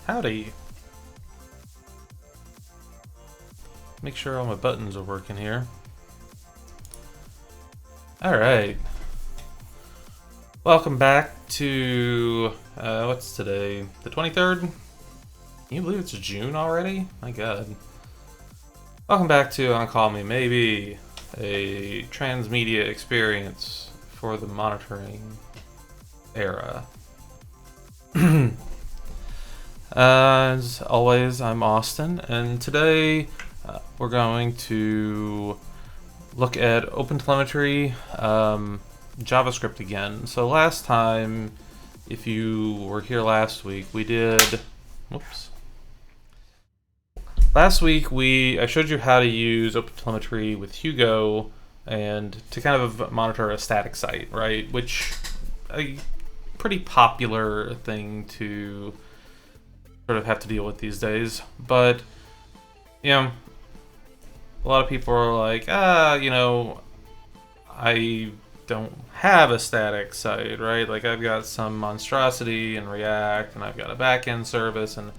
Howdy. Make sure all my buttons are working here. Alright. Welcome back to, what's today? The 23rd? Can you believe it's June already? My god. Welcome back to On Call Me Maybe, a transmedia experience for the monitoring era. As always, I'm Austin, and today we're going to look at OpenTelemetry JavaScript again. So last time, if you were here last week, we did... Whoops. Last week, I showed you how to use OpenTelemetry with Hugo and to kind of monitor a static site, right? Which a pretty popular thing to sort of have to deal with these days. But, you know, a lot of people are like, I don't have a static site, right? Like, I've got some monstrosity in React, and I've got a backend service, and,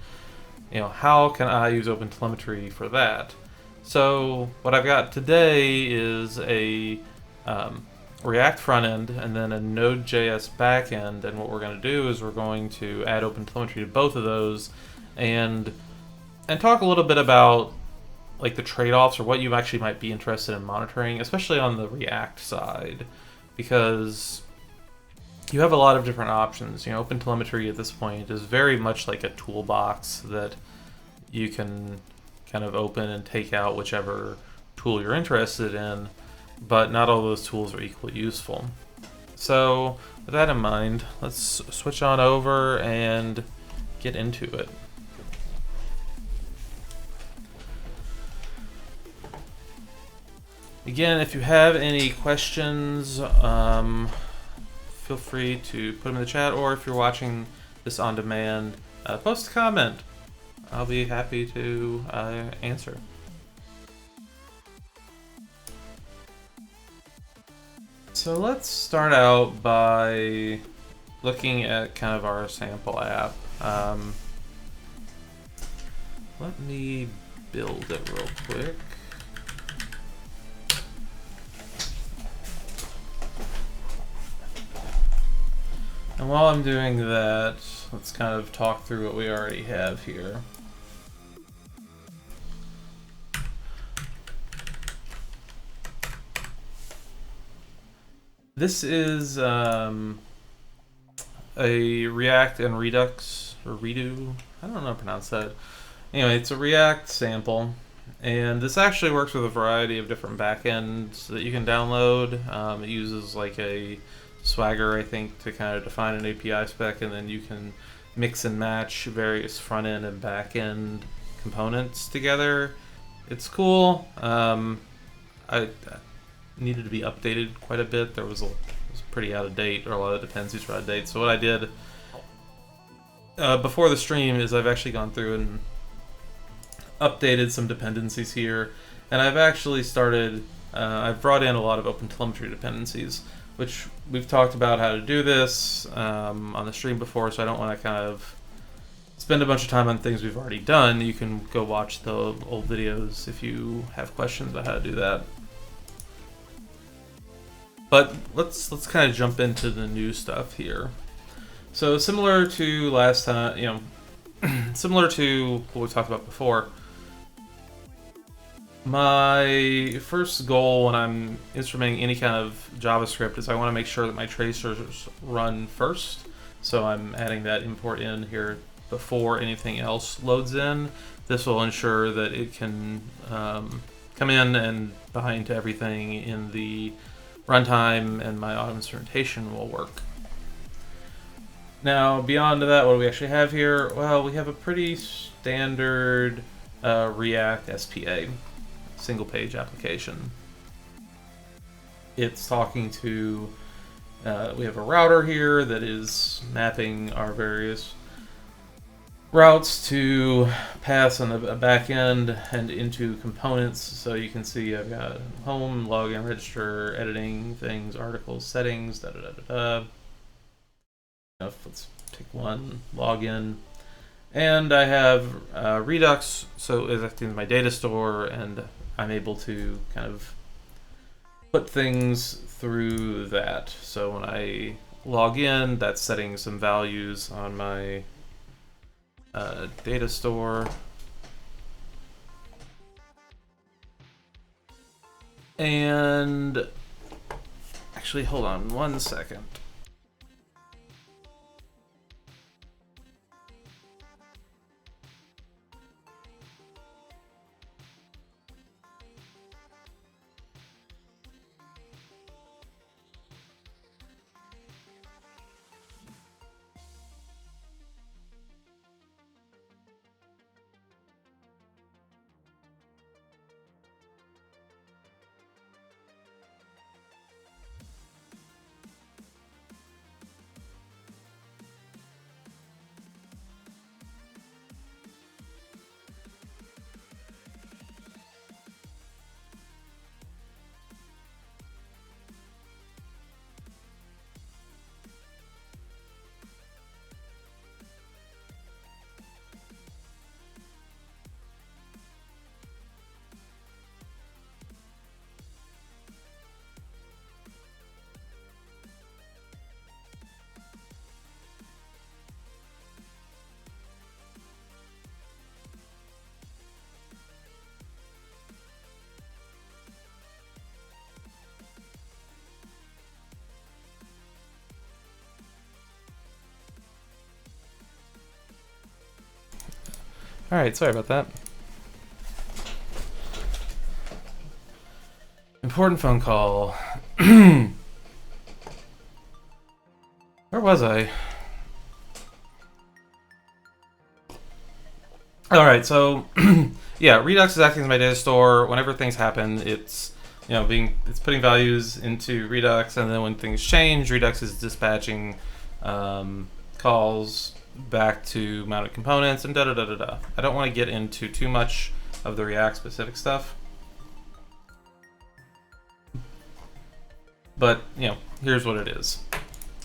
you know, how can I use OpenTelemetry for that? So what I've got today is a React front end and then a Node.js backend, and what we're going to do is we're going to add OpenTelemetry to both of those and talk a little bit about like the trade-offs or what you actually might be interested in monitoring, especially on the React side, because you have a lot of different options. You know, OpenTelemetry at this point is very much like a toolbox that you can kind of open and take out whichever tool you're interested in, but not all those tools are equally useful. So with that in mind, let's switch on over and get into it. Again, if you have any questions, feel free to put them in the chat, or if you're watching this on demand, post a comment. I'll be happy to answer. So let's start out by looking at kind of our sample app. Let me build it real quick. And while I'm doing that, let's kind of talk through what we already have here. This is a React and Redux, or Redo, I don't know how to pronounce that. Anyway, it's a React sample, and this actually works with a variety of different backends that you can download. It uses like a Swagger, I think, to kind of define an API spec, and then you can mix and match various front-end and back-end components together. It's cool. I needed to be updated quite a bit. It was pretty out of date, or a lot of dependencies were out of date. So what I did before the stream is I've actually gone through and updated some dependencies here, and I've actually started, I've brought in a lot of OpenTelemetry dependencies, which we've talked about how to do this on the stream before, so I don't want to kind of spend a bunch of time on things we've already done. You can go watch the old videos if you have questions about how to do that. But let's kind of jump into the new stuff here. So similar to last time, you know, similar to what we talked about before, my first goal when I'm instrumenting any kind of JavaScript is I want to make sure that my tracers run first. So I'm adding that import in here before anything else loads in. This will ensure that it can come in and bind to everything in the runtime, and my auto instrumentation will work. Now, beyond that, what do we actually have here? Well, we have a pretty standard React SPA, single page application. It's talking to, we have a router here that is mapping our various routes to paths on the back end and into components. So you can see I've got home, login, register, editing things, articles, settings, Let's take one, login. And I have Redux, so it's acting as my data store, and I'm able to kind of put things through that. So when I log in, that's setting some values on my data store. And actually, hold on 1 second. All right, sorry about that. Important phone call. Where was I? All right, so yeah, Redux is acting as my data store. Whenever things happen, it's it's putting values into Redux, and then when things change, Redux is dispatching calls back to mounted components and da da da da da. I don't want to get into too much of the React specific stuff, but here's what it is.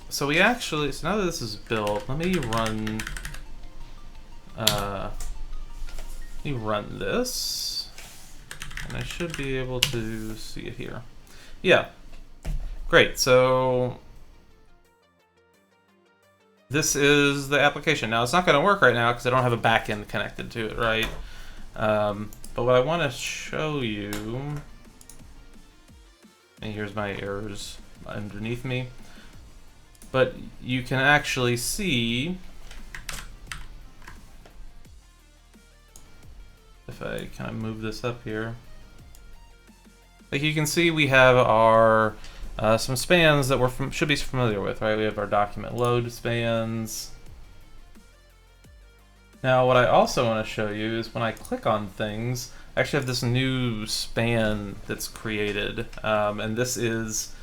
So we actually, so now that this is built, let me run this, and I should be able to see it here. Yeah, great. So this is the application. Now it's not going to work right now because I don't have a backend connected to it, right? But what I want to show you, and here's my errors underneath me, but you can actually see, if I kind of move this up here, like you can see we have our some spans that we're should be familiar with, right? We have our document load spans. Now what I also want to show you is when I click on things, I actually have this new span that's created, and this is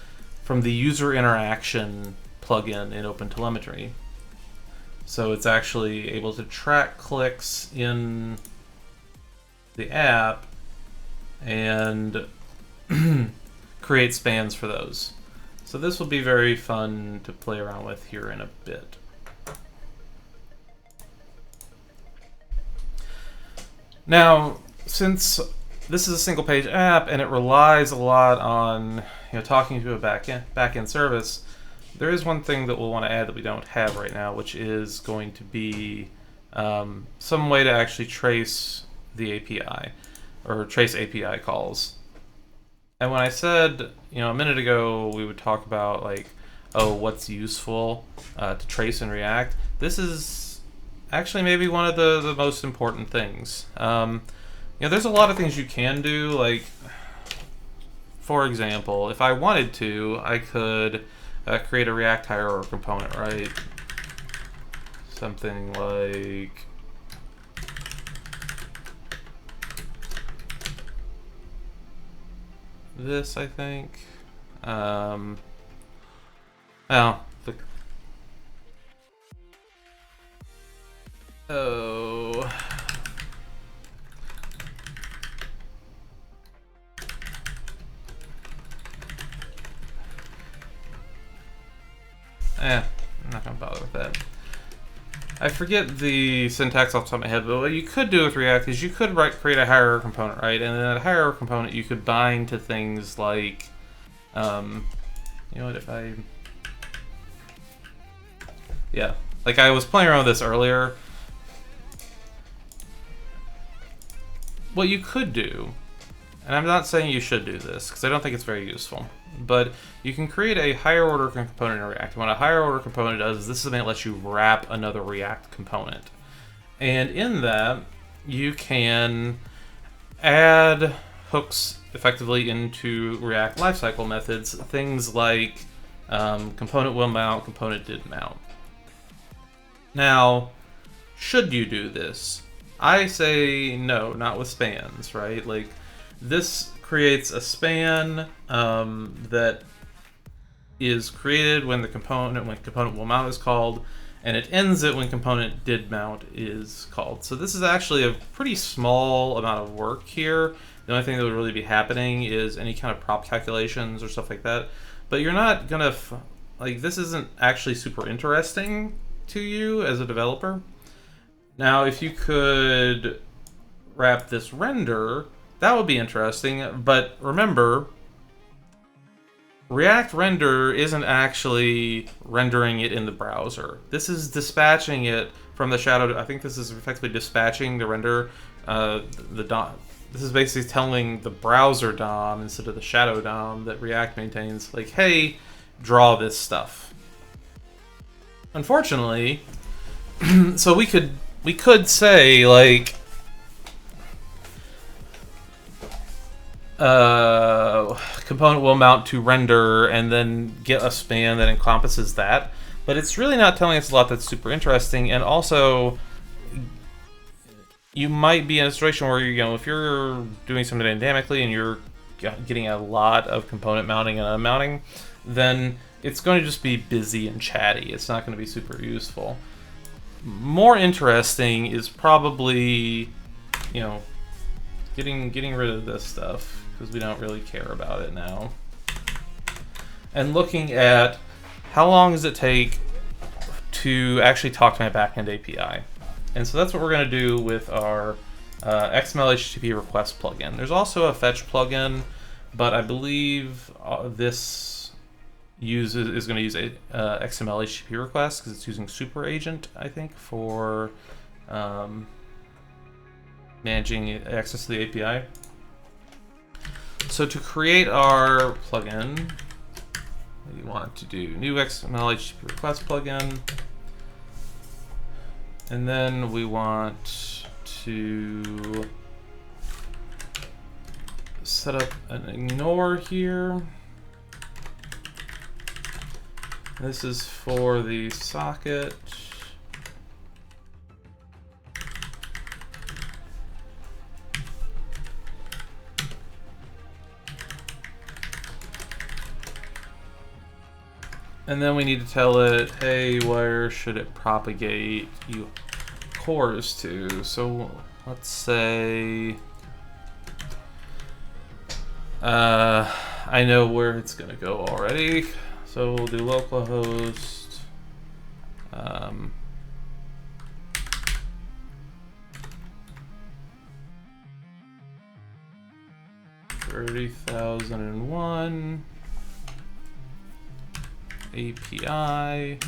from the user interaction plugin in OpenTelemetry. So it's actually able to track clicks in the app and create spans for those. So this will be very fun to play around with here in a bit. Now, since this is a single page app and it relies a lot on talking to a backend service, there is one thing that we'll want to add that we don't have right now, which is going to be some way to actually trace the API or trace API calls. And when I said, a minute ago, we would talk about like, oh, what's useful to trace in React. This is actually maybe one of the most important things. There's a lot of things you can do. Like, for example, if I wanted to, I could create a React hierarchy component, right? Something like this, I think. I'm not gonna bother with that. I forget the syntax off the top of my head, but what you could do with React is you could create a hierarchy component, right? And then that hierarchy component you could bind to things like, you know what, if I, yeah, like I was playing around with this earlier. What you could do, and I'm not saying you should do this because I don't think it's very useful, but you can create a higher order component in React. And what a higher order component does is this is something that lets you wrap another React component. And in that, you can add hooks effectively into React lifecycle methods, things like component will mount, component did mount. Now, should you do this? I say no, not with spans, right? Like, this creates a span that is created when the component will mount is called, and it ends it when component did mount is called. So this is actually a pretty small amount of work here. The only thing that would really be happening is any kind of prop calculations or stuff like that. But you're not gonna like, this isn't actually super interesting to you as a developer. Now, if you could wrap this render, that would be interesting, but remember, React render isn't actually rendering it in the browser. This is dispatching it from the shadow. I think this is effectively dispatching the render. The DOM. This is basically telling the browser DOM instead of the shadow DOM that React maintains, like, hey, draw this stuff. Unfortunately, so we could say, like, component will mount to render and then get a span that encompasses that, but it's really not telling us a lot that's super interesting. And also, you might be in a situation where, you know, if you're doing something dynamically and you're getting a lot of component mounting and unmounting, then it's going to just be busy and chatty. It's not going to be super useful. More interesting is probably, you know, getting rid of this stuff because we don't really care about it now, and looking at how long does it take to actually talk to my backend API. And so that's what we're going to do with our XML Httprequest plugin. There's also a fetch plugin, but I believe this is going to use a XML Httprequest because it's using Super Agent, I think, for managing access to the API. So to create our plugin, we want to do new XML Httprequest plugin, and then we want to set up an ignore here. This is for the socket. And then we need to tell it, hey, where should it propagate you cores to? So let's say I know where it's gonna go already. So we'll do localhost 30,001 API.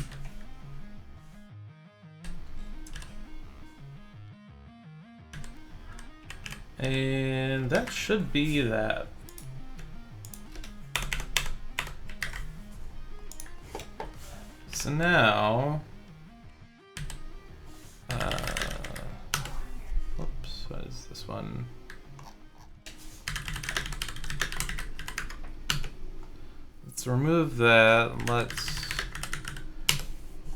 And that should be that. So now, whoops, what is this one? Let's remove that. Let's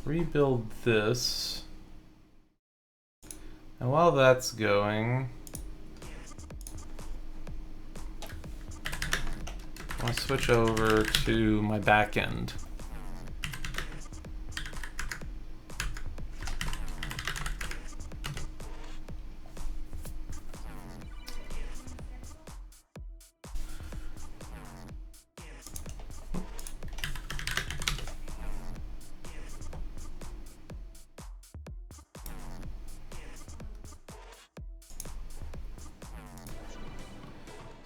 rebuild this. And while that's going, I'll switch over to my backend.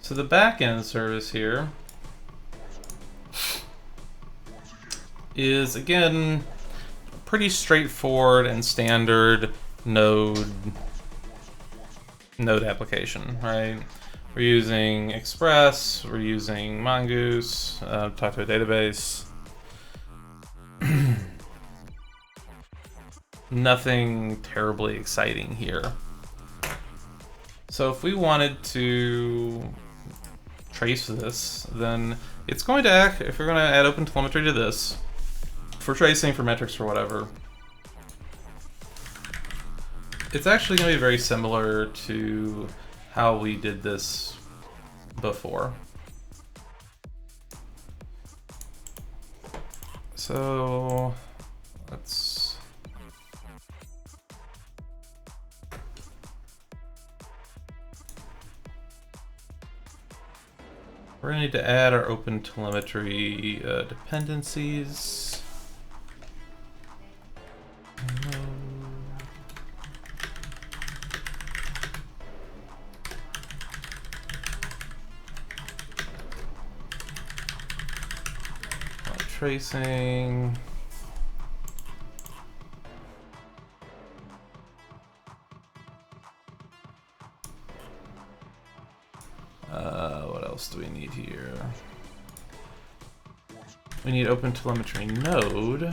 So the backend service here is, again, pretty straightforward and standard node application, right? We're using Express, we're using Mongoose, talk to a database. Nothing terribly exciting here. So if we wanted to trace this, then it's going to act, if we're going to add OpenTelemetry to this, for tracing, for metrics, for whatever, it's actually going to be very similar to how we did this before. So we're going to need to add our OpenTelemetry dependencies. Tracing. What else do we need here? We need OpenTelemetry node.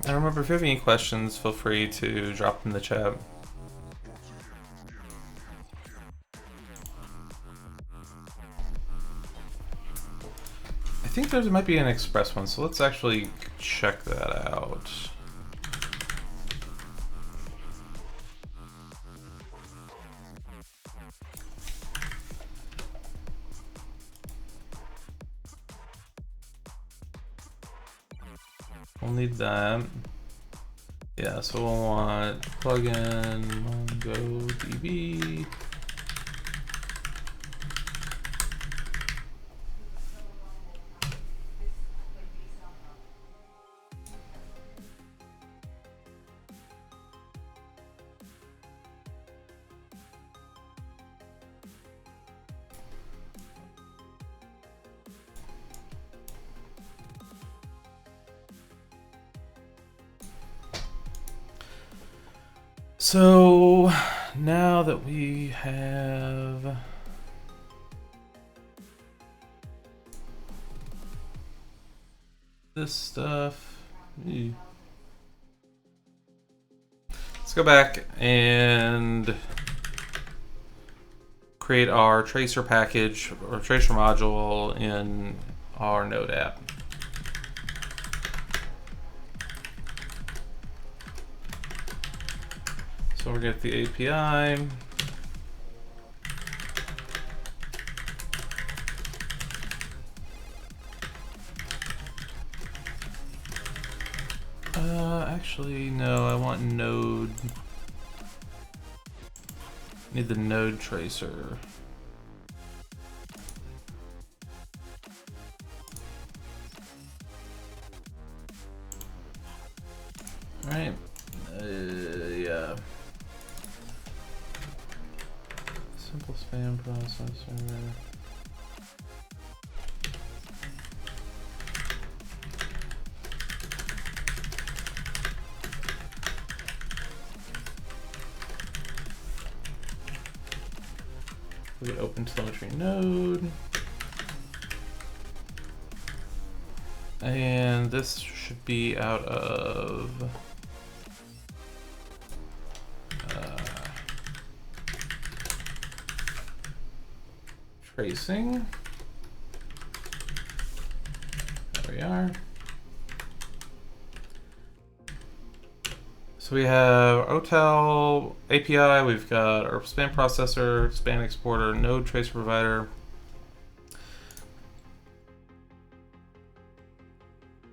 And remember, if you have any questions, feel free to drop them in the chat. I think there might be an Express one, so let's actually check that out. We'll need that. Yeah, so we'll want plugin MongoDB. So now that we have this stuff, let's go back and create our tracer package or tracer module in our Node app. So we'll get the API. Actually, no, I want node. Need the node tracer. All right. Yeah. Simple spam processor. We get OpenTelemetry node. And this should be out of tracing. There we are. So we have OTel API, we've got our spam processor, spam exporter, node tracer provider.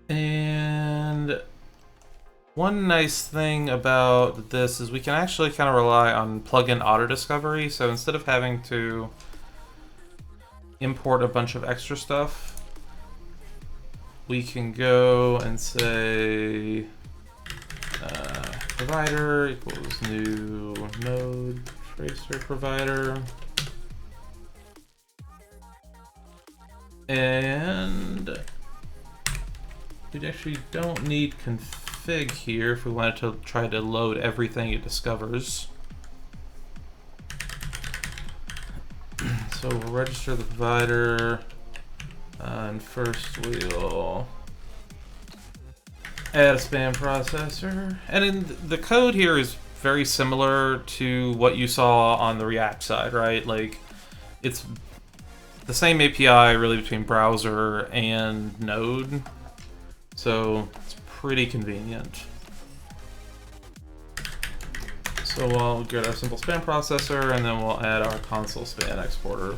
And One nice thing about this is we can actually kind of rely on plugin auto discovery. So instead of having to import a bunch of extra stuff, we can go and say provider equals new node tracer provider. And we actually don't need config here if we wanted to try to load everything it discovers. So we'll register the provider, and first we'll add a spam processor. And in the code here is very similar to what you saw on the React side, right? Like, it's the same API really between browser and Node, so it's pretty convenient. So we'll get our simple spam processor, and then we'll add our console span exporter.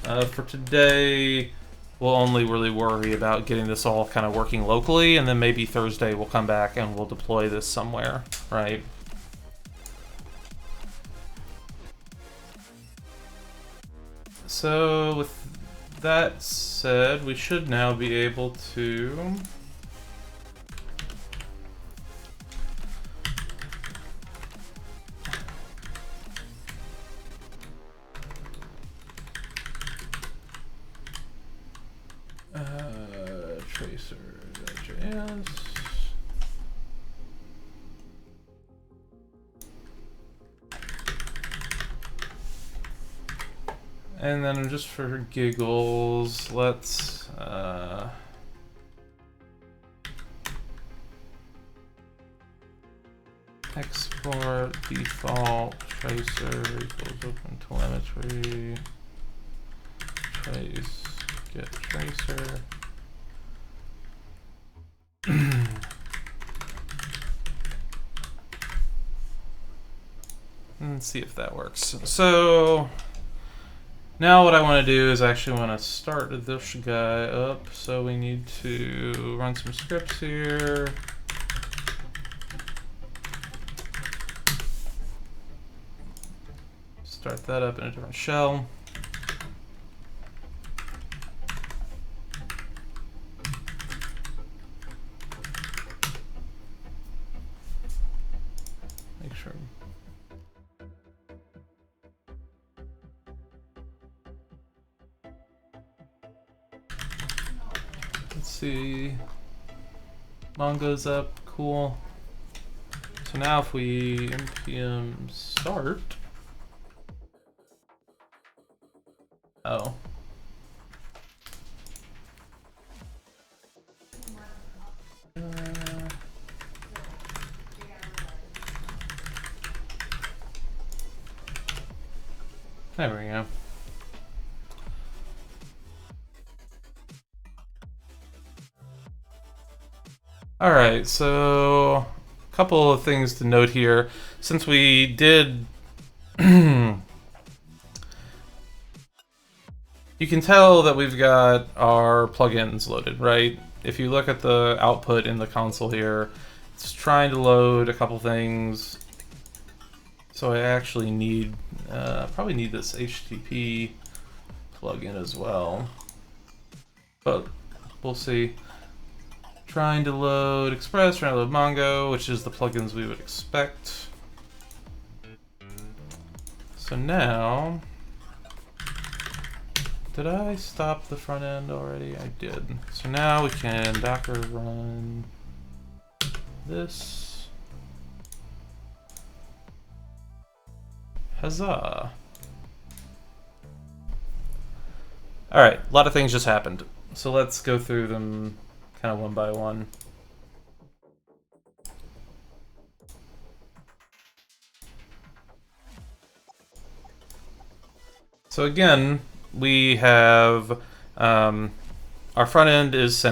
For today, we'll only really worry about getting this all kind of working locally, and then maybe Thursday we'll come back and we'll deploy this somewhere, right? So with that said, we should now be able to tracer.js. And then just for giggles, let's export default tracer equals OpenTelemetry trace get tracer. Let's see if that works. So now what I want to do is actually want to start this guy up. So we need to run some scripts here. Start that up in a different shell. Make sure. Let's see. Mongo's up, cool. So now if we npm start. Oh. There we go. All right, so a couple of things to note here. Since we did you can tell that we've got our plugins loaded, right? If you look at the output in the console here, it's trying to load a couple things. So I actually need, probably need this HTTP plugin as well. But we'll see. Trying to load Express, trying to load Mongo, which is the plugins we would expect. So now, did I stop the front end already? I did. So now we can Docker run this. Huzzah. Alright, a lot of things just happened. So let's go through them kind of one by one. So again, we have our front end is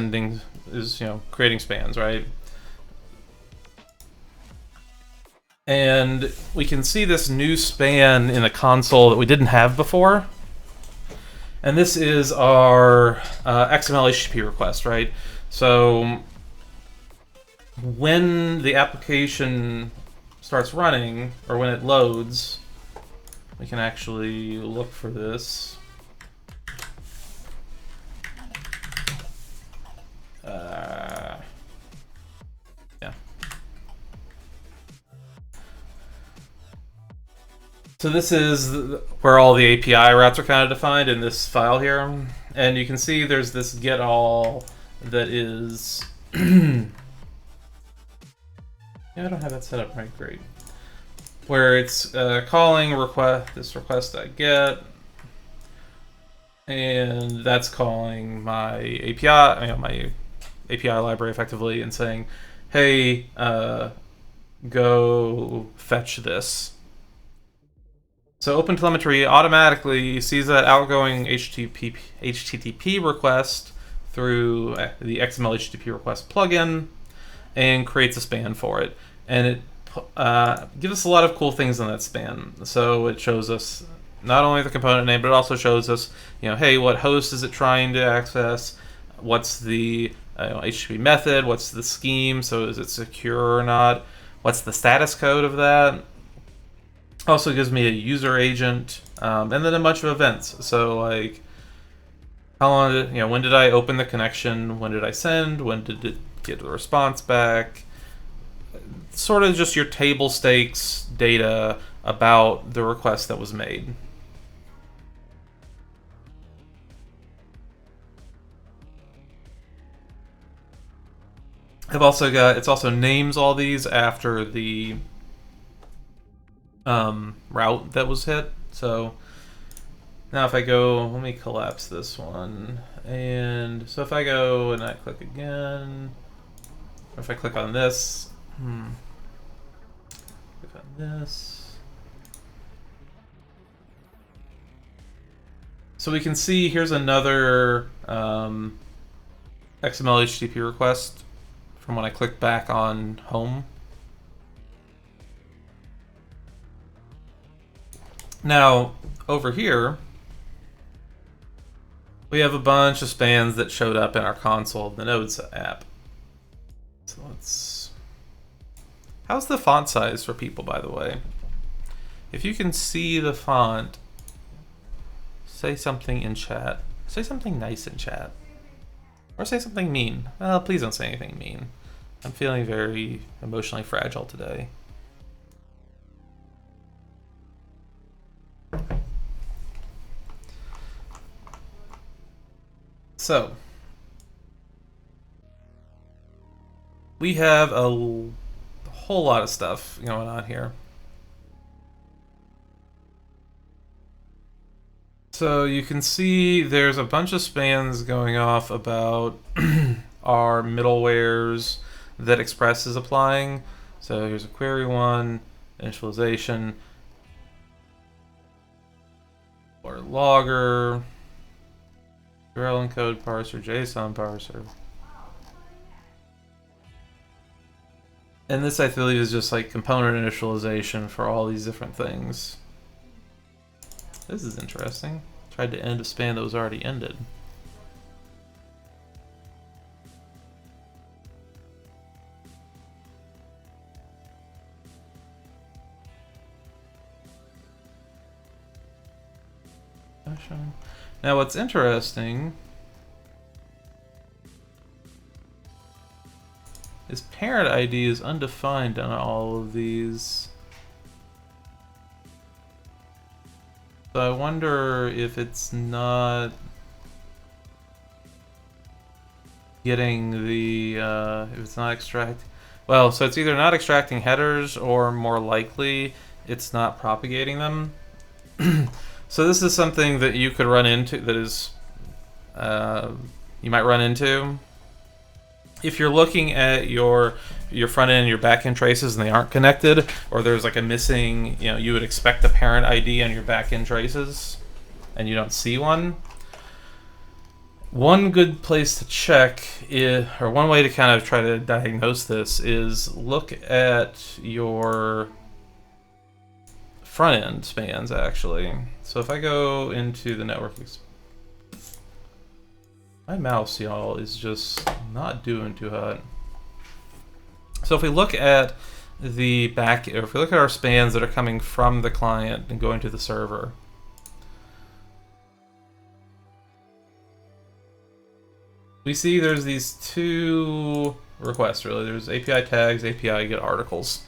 creating spans, right? And we can see this new span in the console that we didn't have before. And this is our XML HTTP request, right? So when the application starts running, or when it loads, we can actually look for this. Yeah. So this is where all the API routes are kind of defined in this file here. And you can see there's this get all that is... yeah, I don't have that set up right. Great. Where it's calling this request.get, and that's calling my API, my API library effectively, and saying, hey, go fetch this. So OpenTelemetry automatically sees that outgoing HTTP request through the Xml Httprequest request plugin and creates a span for it. And it gives us a lot of cool things in that span. So it shows us not only the component name, but it also shows us, hey, what host is it trying to access? What's the HTTP method? What's the scheme? So is it secure or not? What's the status code of that? Also gives me a user agent, and then a bunch of events. So like, how long did, when did I open the connection? When did I send? When did it get the response back? Sort of just your table stakes data about the request that was made. I've also got, it's also names all these after the route that was hit. So now if I go, let me collapse this one. And so if I go and I click again, or if I click on this, click on this. So we can see here's another XML HTTP request from when I click back on home. Now, over here, we have a bunch of spans that showed up in our console of the Nodes app. So let's... How's the font size for people, by the way? If you can see the font, say something in chat. Say something nice in chat. Or say something mean. Well, please don't say anything mean. I'm feeling very emotionally fragile today. So, we have a whole lot of stuff going on here. So you can see there's a bunch of spans going off about our middlewares that Express is applying. So here's a query one, initialization, or logger, URL encode parser, JSON parser. And this, I believe, is just like component initialization for all these different things. This is interesting. Tried to end a span that was already ended. Now what's interesting is parent ID is undefined on all of these. So I wonder if it's not getting the, if it's not extract. Well, so it's either not extracting headers or more likely it's not propagating them. So this is something that you could run into, that is, you might run into. If you're looking at your front end and your back end traces and they aren't connected, or there's like a missing, you would expect a parent ID on your back end traces and you don't see one. One good place to check is, or one way to kind of try to diagnose this is look at your front end spans actually. So if I go into the network, my mouse, y'all, is just not doing too hot. So if we look at the back, or if we look at our spans that are coming from the client and going to the server, we see there's these two requests really. There's API tags, API get articles.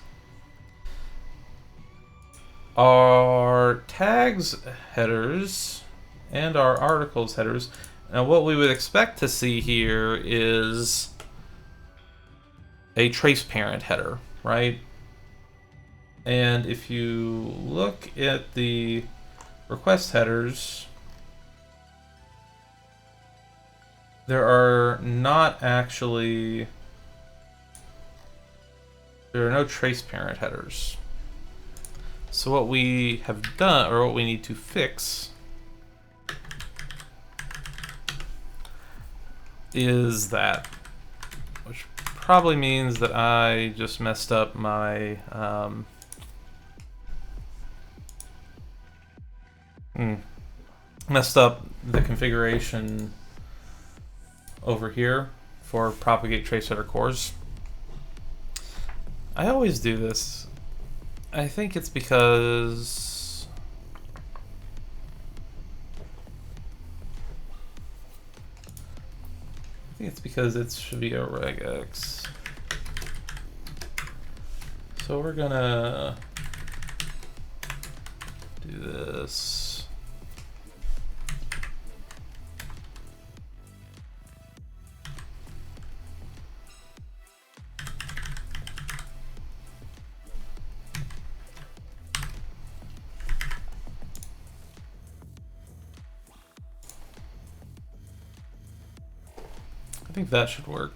Our tags headers and our articles headers. Now what we would expect to see here is a trace parent header, right? And if you look at the request headers, there are no trace parent headers. So what we have done, or what we need to fix, is that, which probably means that I just messed up my messed up the configuration over here for propagate trace header cores. I always do this. I think it's because it should be a regex. So we're gonna do this. I think that should work.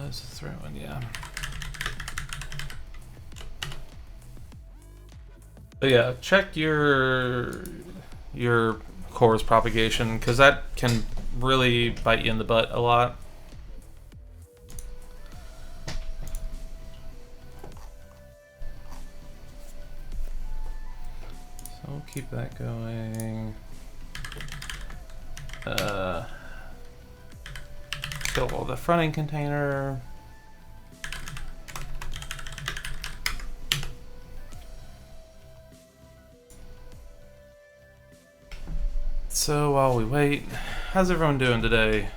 Is this the right one? Yeah. But yeah, check your core's propagation, because that can really bite you in the butt a lot. So we'll keep that going. Kill the fronting container. So while we wait, how's everyone doing today?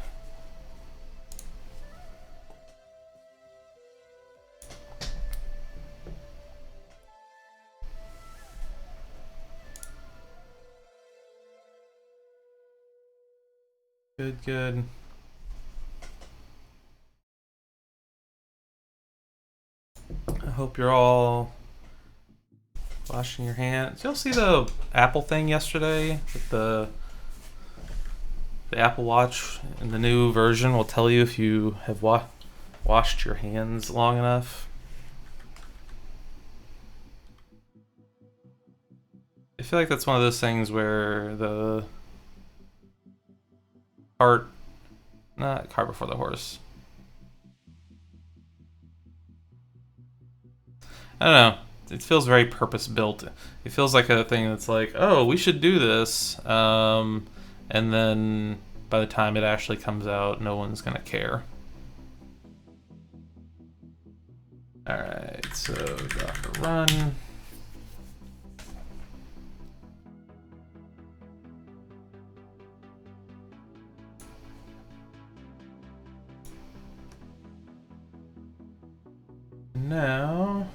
Good, good. I hope you're all washing your hands. Did y'all see the Apple thing yesterday? With the Apple Watch in the new version will tell you if you have washed your hands long enough. I feel like that's one of those things where the not cart before the horse. I don't know. It feels very purpose-built. It feels like a thing that's like, oh, we should do this. And then by the time it actually comes out, no one's going to care. All right, so Docker run. Now,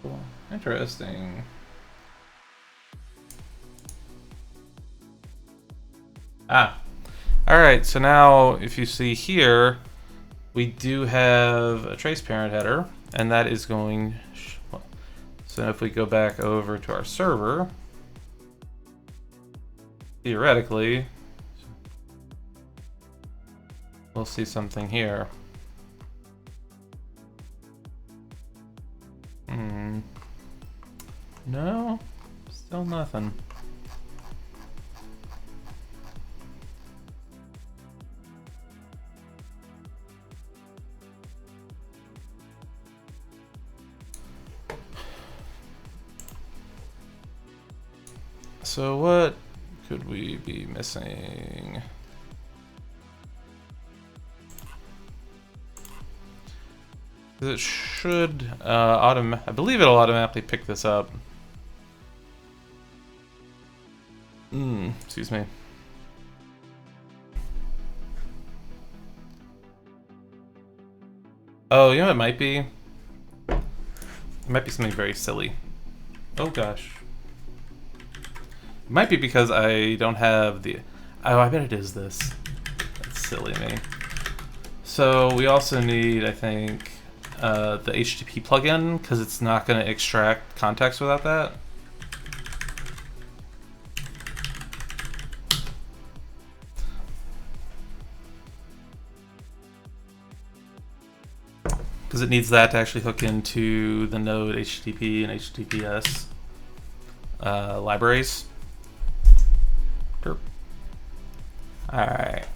cool. Interesting. All right, so now if you see here, we do have a trace parent header, and that is going, so if we go back over to our server, theoretically, we'll see something here. No, Still nothing. So what could we be missing? It should I believe it'll automatically pick this up. Excuse me. Oh, you know what it might be? It might be something very silly. Oh gosh. It might be because I don't have the... Oh, I bet it is this. That's silly me. So we also need, I think, the HTTP plugin, because it's not going to extract context without that. Because it needs that to actually hook into the node HTTP and HTTPS libraries. Alright.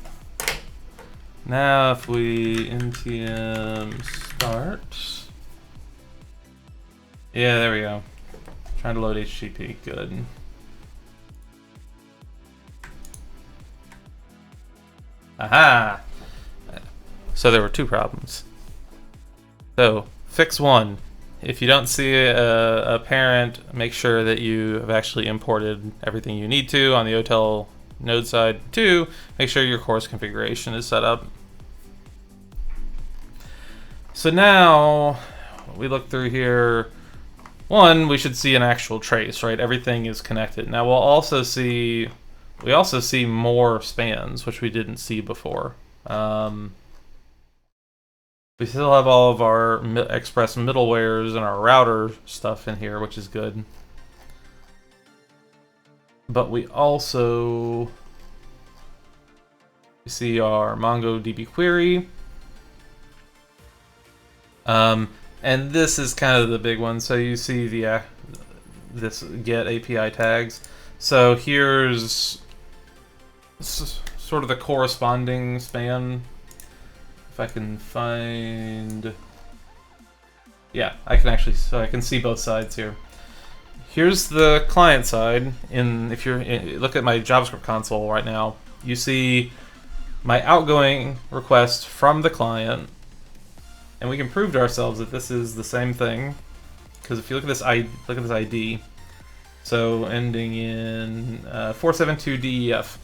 Now if we npm start. Yeah, there we go. Trying to load HTTP. Good. Aha! So there were two problems. So, fix one. If you don't see a parent, make sure that you have actually imported everything you need to on the OTel node side. Two, make sure your course configuration is set up. So now, we look through here. One, we should see an actual trace, right? Everything is connected. Now we'll also see, more spans, which we didn't see before. We still have all of our Express middlewares and our router stuff in here, which is good. But we also see our MongoDB query. And this is kind of the big one. So you see the this get API tags. So here's sort of the corresponding span. If I can find, yeah, I can actually, so I can see both sides here. Here's the client side. If you look at my JavaScript console right now, you see my outgoing request from the client, and we can prove to ourselves that this is the same thing. Because if you look at this ID, so ending in 472DEF,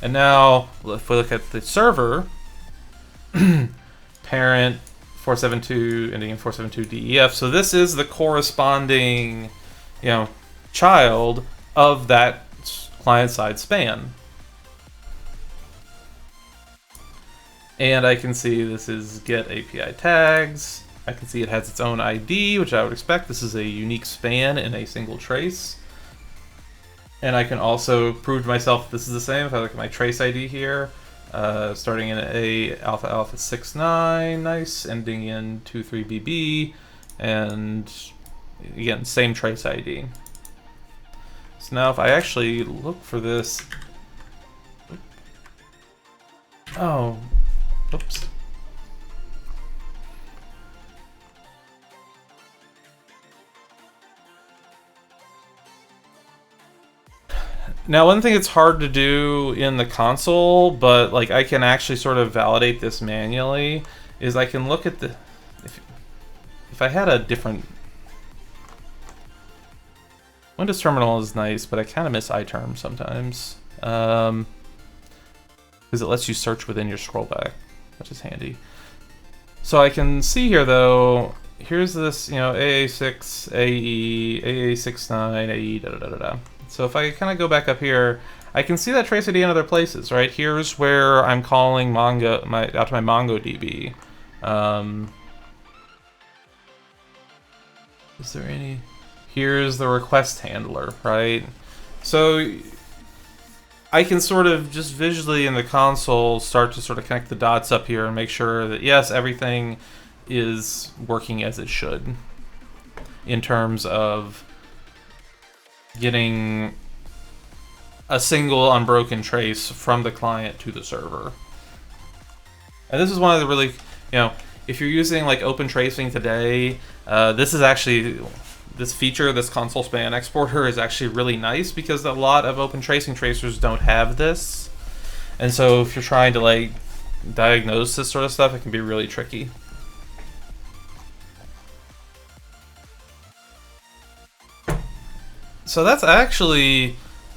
and now if we look at the server. Parent 472 ending in 472DEF. So this is the corresponding, child of that client-side span. And I can see this is get API tags. I can see it has its own ID, which I would expect. This is a unique span in a single trace. And I can also prove to myself this is the same if I look at my trace ID here. Starting in A alpha 69, nice, ending in 23BB, and again, same trace ID. So now if I actually look for this, oh, oops. Now, one thing it's hard to do in the console, but like I can actually sort of validate this manually, is I can look at the, if I had a different, Windows Terminal is nice, but I kind of miss iTerm sometimes, because it lets you search within your scrollback, which is handy. So I can see here though, here's this, AA6, AE, AA69, AE, da da da da da. So if I kind of go back up here, I can see that trace ID in other places, right? Here's where I'm calling out to my MongoDB. Is there any? Here's the request handler, right? So I can sort of just visually in the console start to sort of connect the dots up here and make sure that yes, everything is working as it should in terms of getting a single unbroken trace from the client to the server. And this is one of the really, if you're using like open tracing today, this is actually, this feature, this console span exporter is actually really nice because a lot of open tracing tracers don't have this. And so if you're trying to like diagnose this sort of stuff, it can be really tricky. So that's actually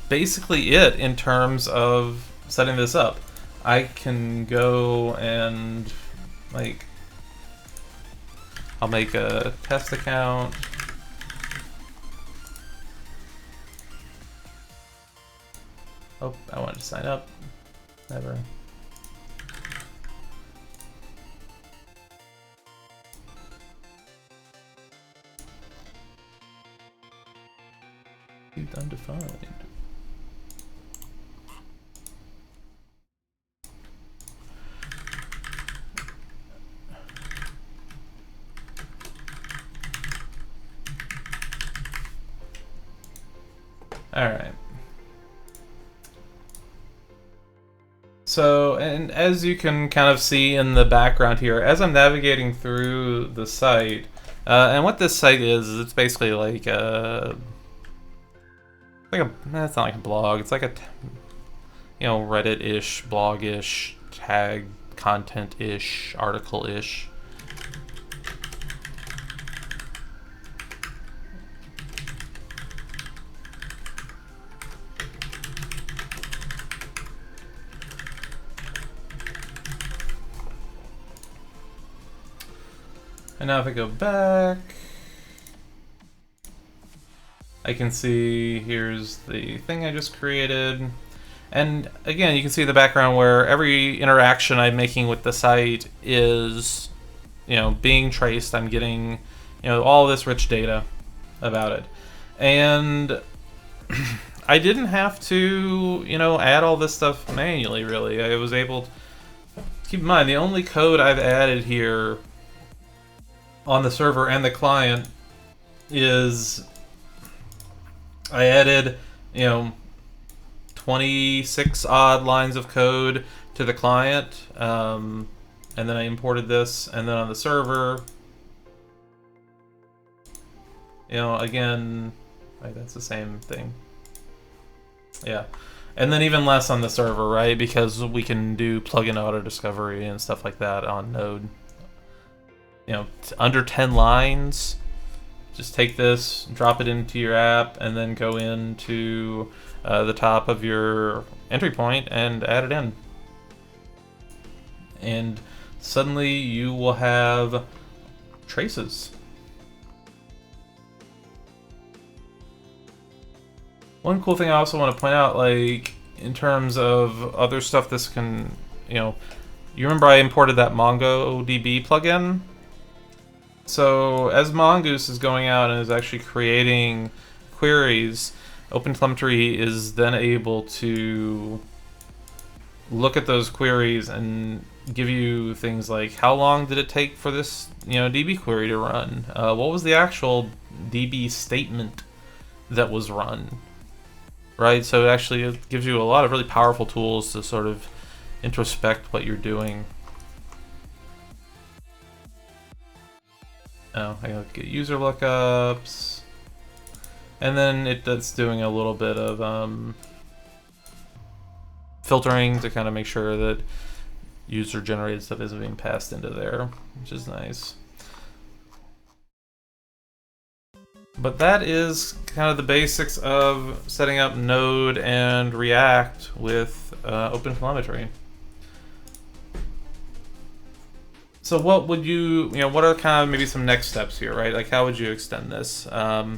basically it in terms of setting this up. I can go and like, I'll make a test account. Oh, I wanted to sign up. Never. Undefined. All right. So, and as you can kind of see in the background here, as I'm navigating through the site, and what this site is it's basically like that's not like a blog. It's like a, Reddit-ish, blog-ish, tag content-ish, article-ish. And now if I go back, I can see here's the thing I just created. And again, you can see the background where every interaction I'm making with the site is, being traced. I'm getting, all this rich data about it. And I didn't have to, add all this stuff manually, really. I was able to, keep in mind, the only code I've added here on the server and the client is I added, 26 odd lines of code to the client, and then I imported this, and then on the server, again, right, that's the same thing. Yeah. And then even less on the server, right? Because we can do plugin auto discovery and stuff like that on Node. Under 10 lines, just take this, drop it into your app, and then go into the top of your entry point and add it in. And suddenly you will have traces. One cool thing I also want to point out, like, in terms of other stuff this can, you remember I imported that MongoDB plugin? So as Mongoose is going out and is actually creating queries, OpenTelemetry is then able to look at those queries and give you things like how long did it take for this DB query to run? What was the actual DB statement that was run? Right, so it gives you a lot of really powerful tools to sort of introspect what you're doing. Oh, I gotta get user lookups, and then it's doing a little bit of filtering to kind of make sure that user-generated stuff isn't being passed into there, which is nice. But that is kind of the basics of setting up Node and React with OpenTelemetry. So what would what are kind of maybe some next steps here, right? Like how would you extend this? Well,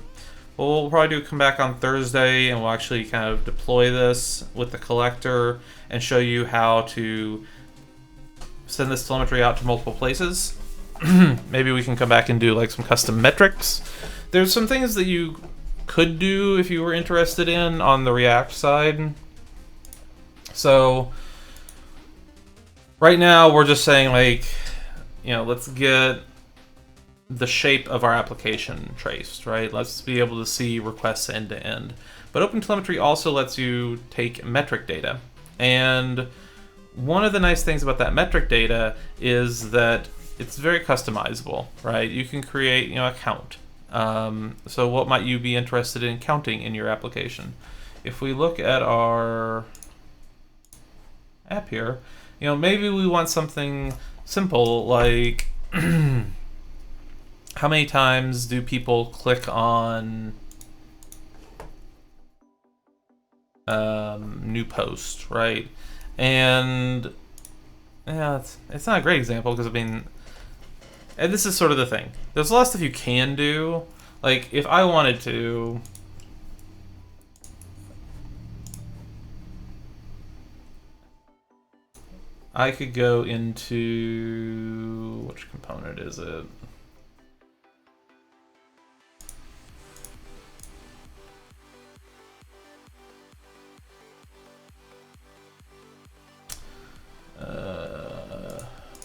we'll probably come back on Thursday and we'll actually kind of deploy this with the collector and show you how to send this telemetry out to multiple places. Maybe we can come back and do like some custom metrics. There's some things that you could do if you were interested in on the React side. So right now we're just saying like, let's get the shape of our application traced, right? Let's be able to see requests end to end. But OpenTelemetry also lets you take metric data. And one of the nice things about that metric data is that it's very customizable, right? You can create, a count. So what might you be interested in counting in your application? If we look at our app here, maybe we want something simple like how many times do people click on new post, right? And yeah, it's not a great example because and this is sort of the thing. There's a lot of stuff you can do. Like if I wanted to, I could go into, which component is it?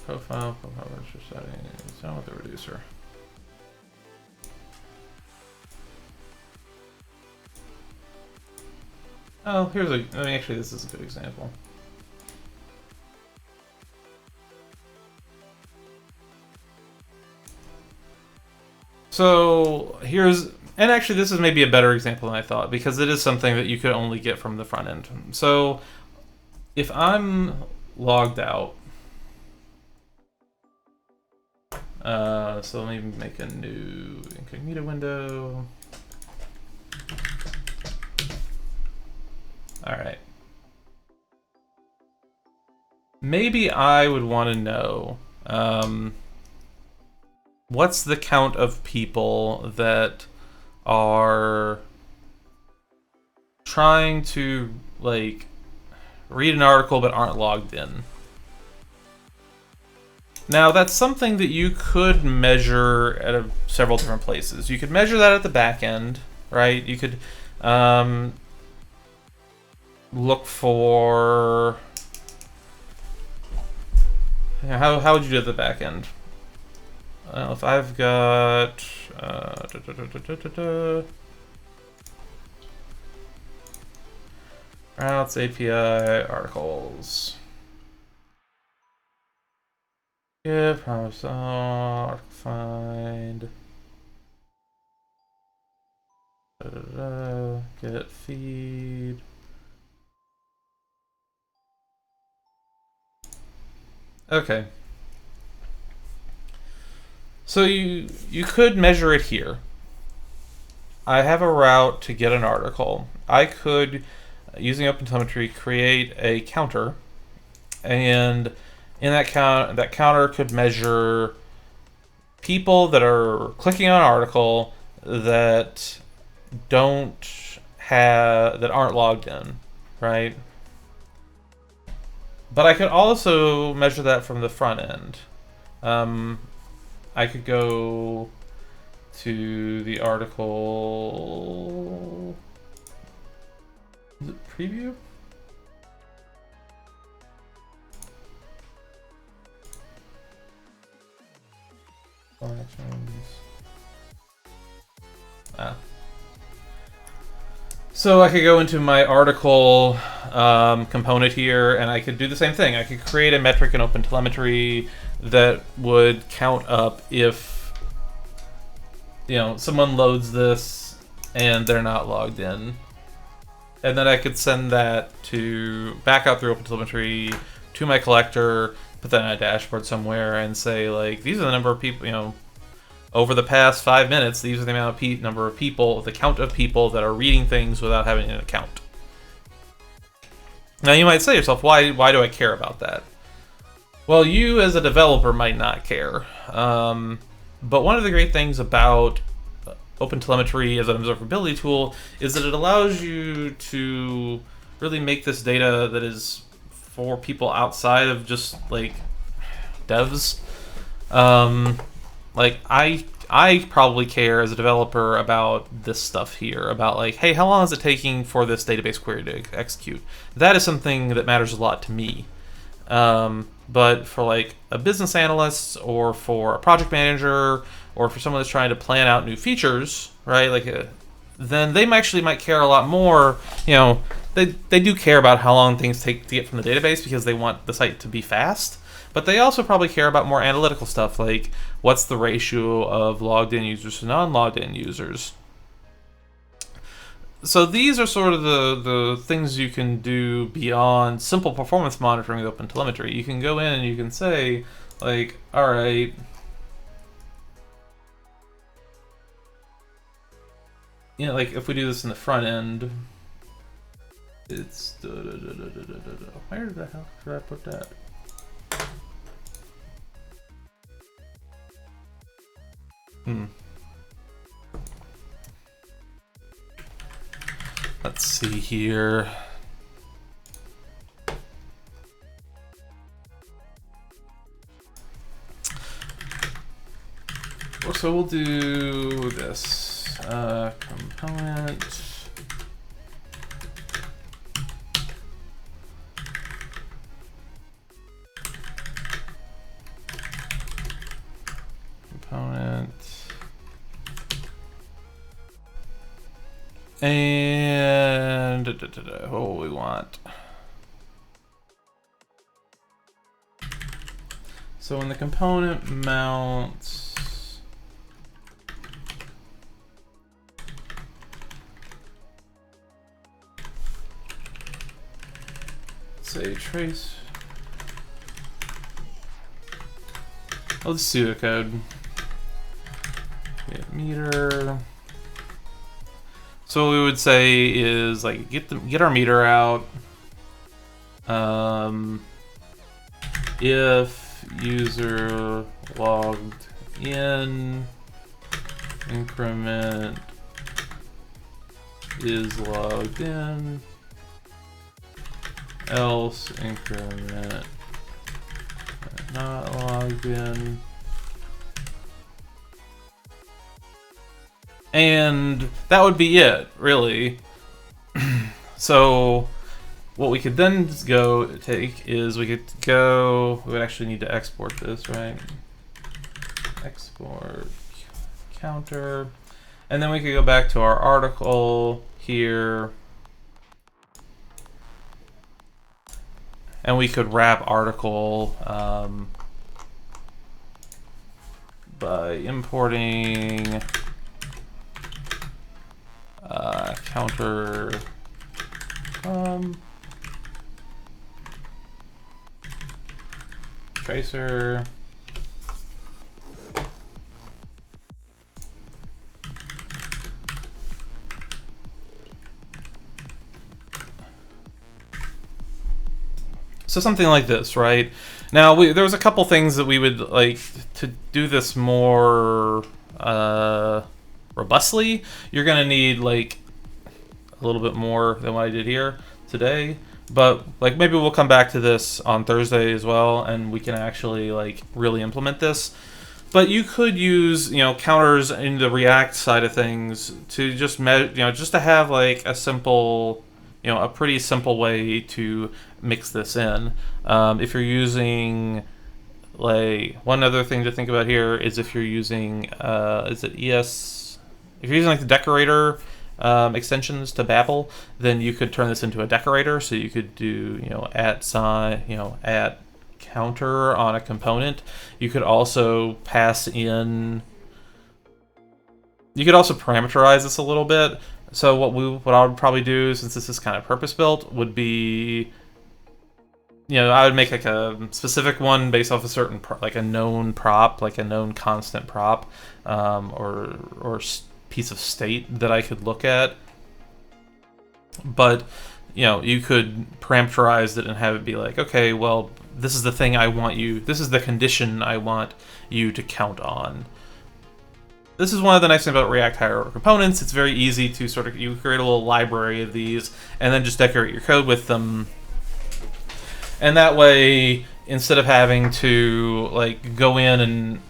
Profile register settings, down with the reducer. Oh, actually this is a good example. So and actually this is maybe a better example than I thought because it is something that you could only get from the front end. So if I'm logged out, so let me make a new incognito window. All right. Maybe I would want to know what's the count of people that are trying to read an article but aren't logged in. Now that's something that you could measure at several different places. You could measure that at the back end, right? You could look for how would you do it at the back end? If I've got routes API articles. Yeah, promise article find. Get feed. Okay. So you could measure it here. I have a route to get an article. I could, using OpenTelemetry, create a counter, and in that counter could measure people that are clicking on an article that aren't logged in, right? But I could also measure that from the front end. I could go to the article. Is it preview? So I could go into my article component here, and I could do the same thing. I could create a metric in OpenTelemetry that would count up if someone loads this and they're not logged in, and then I could send that back out through OpenTelemetry to my collector, put that in a dashboard somewhere, and say these are the number of people over the past 5 minutes. These are the number of people, the count of people that are reading things without having an account. Now you might say to yourself, why do I care about that? Well, you as a developer might not care. But one of the great things about OpenTelemetry as an observability tool is that it allows you to really make this data that is for people outside of just devs. I probably care as a developer about this stuff here, about hey, how long is it taking for this database query to execute? That is something that matters a lot to me. But for like a business analyst or for a project manager or for someone that's trying to plan out new features, right? Then they might care a lot more. They do care about how long things take to get from the database because they want the site to be fast. But they also probably care about more analytical stuff, like what's the ratio of logged in users to non-logged in users. So these are sort of the things you can do beyond simple performance monitoring with OpenTelemetry. You can go in and you can say, like, all right, like if we do this in the front end, it's where the hell did I put that? Let's see here. So we'll do this component. And what we want. So when the component mounts, say trace. I'll just pseudocode. Get meter. So what we would say is like get our meter out. If user logged in, increment is logged in, else increment not logged in. And that would be it, really. So what we could then take is we would actually need to export this, right? Export counter. And then we could go back to our article here. And we could wrap article by importing counter tracer so something like this, right? Now there was a couple things that we would like to do this more robustly. You're gonna need like a little bit more than what I did here today, but like maybe we'll come back to this on Thursday as well, and we can actually like really implement this. But you could use counters in the React side of things to just just to have like a simple a pretty simple way to mix this in. If you're using like one other thing to think about here is if you're using if you're using like the decorator extensions to Babel, then you could turn this into a decorator. So you could do at sign at counter on a component. You could also pass in. You could also parameterize this a little bit. So what I would probably do, since this is kind of purpose built, would be I would make like a specific one based off a certain like a known prop, like a known constant prop, or piece of state that I could look at. But you could parameterize it and have it be like, okay, well, this is the thing I want you. This is the condition I want you to count on. This is one of the nice things about React higher order components. It's very easy to you create a little library of these and then just decorate your code with them. And that way, instead of having to like go in and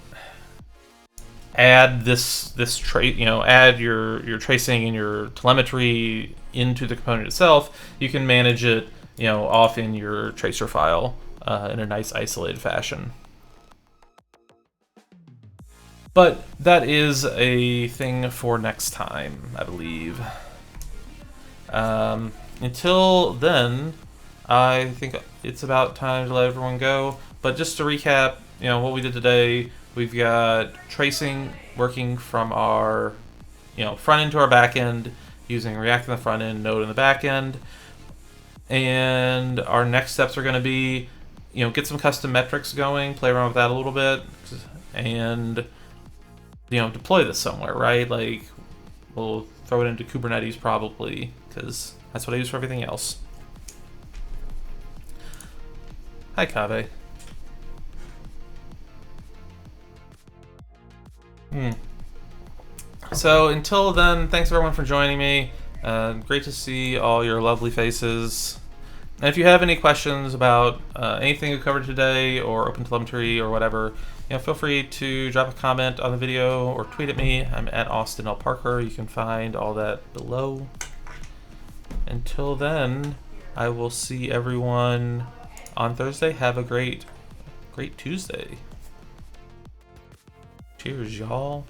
add add your tracing and your telemetry into the component itself, you can manage it, off in your tracer file. in a nice isolated fashion. But that is a thing for next time, I believe. Until then, I think it's about time to let everyone go. But just to recap, what we did today, we've got tracing working from our, front end to our back end, using React in the front end, Node in the back end. And our next steps are going to be, get some custom metrics going, play around with that a little bit, and deploy this somewhere, right? Like, we'll throw it into Kubernetes probably, because that's what I use for everything else. Hi, Kaveh. So until then, thanks everyone for joining me. Great to see all your lovely faces. And if you have any questions about anything we covered today or OpenTelemetry or whatever, feel free to drop a comment on the video or tweet at me. I'm at Austin L. Parker. You can find all that below. Until then, I will see everyone on Thursday. Have a great Tuesday. Cheers, y'all.